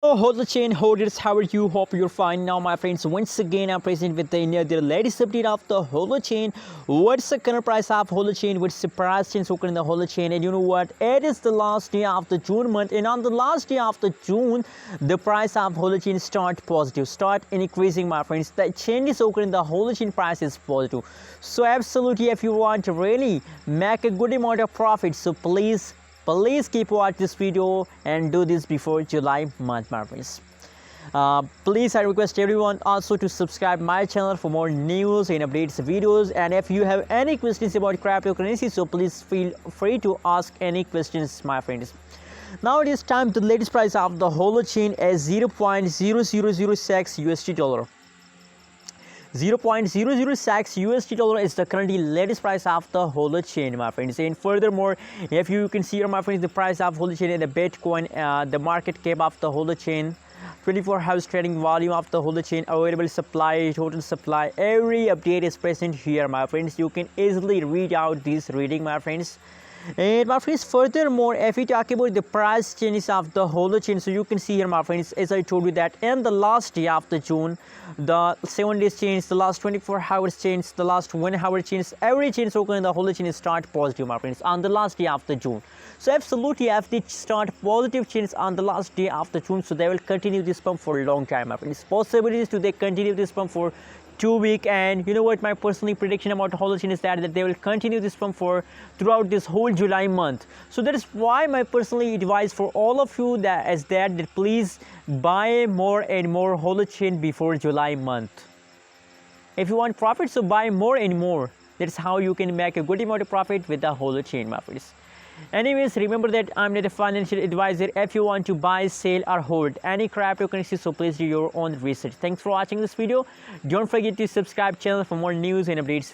Oh, Holochain holders, how are you? Hope you're fine. Now, my friends, once again, I'm present with the latest update of the Holochain. What's the current price of Holochain? What's the price change occurring in the Holochain? And you know what? It is the last day of the June month, and on the last day of the June, the price of Holochain start positive, start increasing, my friends. The changes occurring in the Holochain price is positive. So, absolutely, if you want to really make a good amount of profit, so please keep watching this video and do this before July month, my friends. Please, I request everyone also to subscribe my channel for more news and updates videos. And if you have any questions about cryptocurrency, so please feel free to ask any questions, my friends. Now it is time. The latest price of the Holochain is 0.0006 USD dollar. 0.006 USD dollar is the currently latest price of the Holochain, my friends. And furthermore, if you can see here, my friends, the price of Holochain and the Bitcoin, the market cap of the Holochain, 24 hours trading volume of the Holochain, available supply, total supply, every update is present here, my friends. You can easily read out this reading, my friends. And my friends, furthermore, if we talk about the price changes of the Holochain, so you can see here, my friends, as I told you that in the last day of the June, the 7 days change, the last 24 hours change, the last 1 hour change, every change occurring in the Holochain is start positive, my friends, on the last day of the June. So absolutely, if they start positive change on the last day of the June, so they will continue this pump for a long time, my friends. Possibilities to they continue this pump for 2 weeks, and you know what, my personal prediction about Holochain is that they will continue this pump for throughout this whole July month. So that is why my personally advice for all of you that please buy more and more Holochain before July month. If you want profit, so buy more and more. That's how you can make a good amount of profit with the Holochain, my friends. Anyways, remember that I'm not a financial advisor. If you want to buy, sell or hold any cryptocurrency, so please do your own research. Thanks for watching this video. Don't forget to subscribe channel for more news and updates.